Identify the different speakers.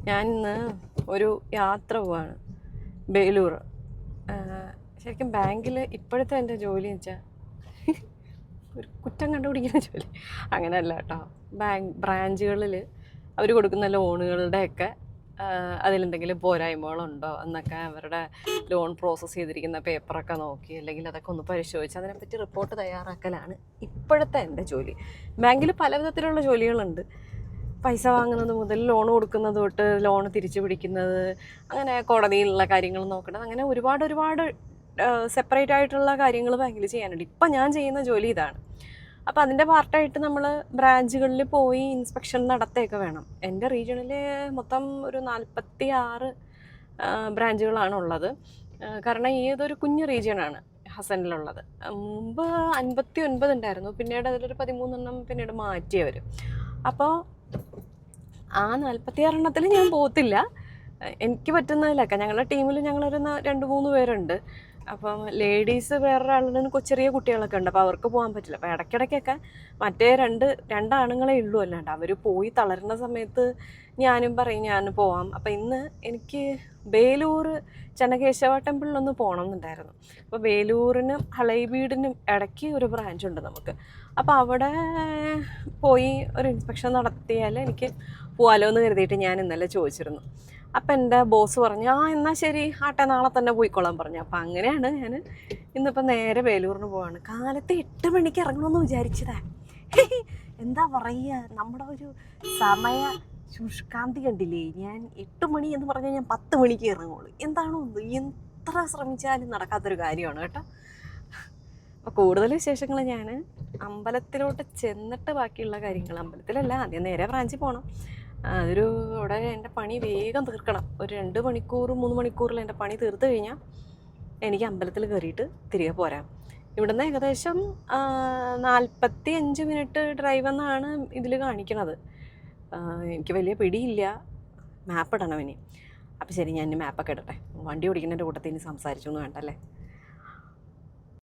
Speaker 1: ഞാനിന്ന് ഒരു യാത്ര പോവാണ്, ബേലൂർ. ശരിക്കും ബാങ്കിൽ ഇപ്പോഴത്തെ എൻ്റെ ജോലി എന്ന് വെച്ചാൽ ഒരു കുറ്റം കണ്ടുപിടിക്കുന്ന ജോലി അങ്ങനെയല്ല കേട്ടോ. ബ്രാഞ്ചുകളിൽ അവർ കൊടുക്കുന്ന ലോണുകളുടെയൊക്കെ അതിലെന്തെങ്കിലും പോരായ്മകളുണ്ടോ എന്നൊക്കെ അവരുടെ ലോൺ പ്രോസസ്സ് ചെയ്തിരിക്കുന്ന പേപ്പറൊക്കെ നോക്കി, അല്ലെങ്കിൽ അതൊക്കെ ഒന്ന് പരിശോധിച്ച് അതിനെപ്പറ്റി റിപ്പോർട്ട് തയ്യാറാക്കലാണ് ഇപ്പോഴത്തെ എൻ്റെ ജോലി. ബാങ്കിൽ പല വിധത്തിലുള്ള ജോലികളുണ്ട്. പൈസ വാങ്ങുന്നത് മുതൽ ലോൺ കൊടുക്കുന്നത് തൊട്ട് ലോൺ തിരിച്ചു പിടിക്കുന്നത്, അങ്ങനെ കോടതിയിലുള്ള കാര്യങ്ങൾ നോക്കണം, അങ്ങനെ ഒരുപാട് സെപ്പറേറ്റ് ആയിട്ടുള്ള കാര്യങ്ങൾ ബാങ്കിൽ ചെയ്യാനുണ്ട്. ഇപ്പം ഞാൻ ചെയ്യുന്ന ജോലി ഇതാണ്. അപ്പോൾ അതിൻ്റെ പാർട്ടായിട്ട് നമ്മൾ ബ്രാഞ്ചുകളിൽ പോയി ഇൻസ്പെക്ഷൻ നടത്തുകയൊക്കെ വേണം. എൻ്റെ റീജിയണിൽ മൊത്തം ഒരു 46 ബ്രാഞ്ചുകളാണ് ഉള്ളത്. കാരണം ഇതൊരു കുഞ്ഞു റീജിയനാണ് ഹസനിലുള്ളത്. മുമ്പ് 59 ഉണ്ടായിരുന്നു, പിന്നീട് അതിലൊരു 13 പിന്നീട് മാറ്റിയവർ. അപ്പോൾ ആ 46 ഞാൻ പോകത്തില്ല. എനിക്ക് പറ്റുന്നതിലൊക്കെ ഞങ്ങളുടെ ടീമിൽ ഞങ്ങളൊരു 2-3 പേരുണ്ട്. അപ്പം ലേഡീസ് വേറൊരാളുടെ ചെറിയ കുട്ടികളൊക്കെ ഉണ്ട്, അപ്പോൾ അവർക്ക് പോകാൻ പറ്റില്ല. അപ്പോൾ ഇടയ്ക്കിടയ്ക്കൊക്കെ മറ്റേ രണ്ടാണുങ്ങളെ ഉള്ളൂ, അല്ലാണ്ട് അവർ പോയി തളരുന്ന സമയത്ത് ഞാനും പറയും ഞാൻ പോവാം. അപ്പം ഇന്ന് എനിക്ക് ബേലൂർ ചെന്നകേശവ ടെമ്പിളിലൊന്ന് പോകണം എന്നുണ്ടായിരുന്നു. അപ്പോൾ ബേലൂരിനും ഹളൈബീഡിനും ഇടയ്ക്ക് ഒരു ബ്രാഞ്ചുണ്ട് നമുക്ക്. അപ്പോൾ അവിടെ പോയി ഒരു ഇൻസ്പെക്ഷൻ നടത്തിയാൽ എനിക്ക് പോകാമല്ലോ എന്ന് കരുതിയിട്ട് ഞാൻ ഇന്നലെ ചോദിച്ചിരുന്നു. അപ്പം എൻ്റെ ബോസ് പറഞ്ഞു, എന്നാൽ ശരി ആട്ടെ, നാളെ തന്നെ പോയിക്കോളാൻ പറഞ്ഞു. അപ്പം അങ്ങനെയാണ് ഞാൻ ഇന്നിപ്പം നേരെ ബേലൂരിന് പോവാണ്. കാലത്ത് 8 മണിക്ക് ഇറങ്ങണമെന്ന് വിചാരിച്ചതാ. എന്താ പറയുക, നമ്മുടെ ഒരു സമയ ശുഷ്കാന്തി കണ്ടില്ലേ. ഞാൻ 8 മണി എന്ന് പറഞ്ഞാൽ ഞാൻ 10 മണിക്ക് ഇറങ്ങുള്ളൂ. എന്താണോ എത്ര ശ്രമിച്ചാലും നടക്കാത്തൊരു കാര്യമാണ് കേട്ടോ. അപ്പോൾ കൂടുതൽ വിശേഷങ്ങൾ ഞാൻ അമ്പലത്തിലോട്ട് ചെന്നിട്ട് ബാക്കിയുള്ള കാര്യങ്ങൾ, അമ്പലത്തിലല്ല, ആദ്യം നേരെ ബ്രാഞ്ചിൽ പോകണം. അവിടെ എൻ്റെ പണി വേഗം തീർക്കണം. ഒരു 2 മണിക്കൂർ 3 മണിക്കൂറിൽ എൻ്റെ പണി തീർത്ത് കഴിഞ്ഞാൽ എനിക്ക് അമ്പലത്തിൽ കയറിയിട്ട് തിരികെ പോരാം. ഇവിടുന്ന് ഏകദേശം 45 മിനിറ്റ് ഡ്രൈവ് എന്നാണ് ഇതിൽ കാണിക്കണത്. എനിക്ക് വലിയ പിടിയില്ല, മാപ്പ് ഇടണം ഇനി. അപ്പോൾ ശരി, ഞാൻ മാപ്പൊക്കെ ഇടട്ടെ. വണ്ടി ഓടിക്കുന്നതിൻ്റെ കൂട്ടത്തിൽ ഇനി സംസാരിച്ചൊന്നും വേണ്ടല്ലേ.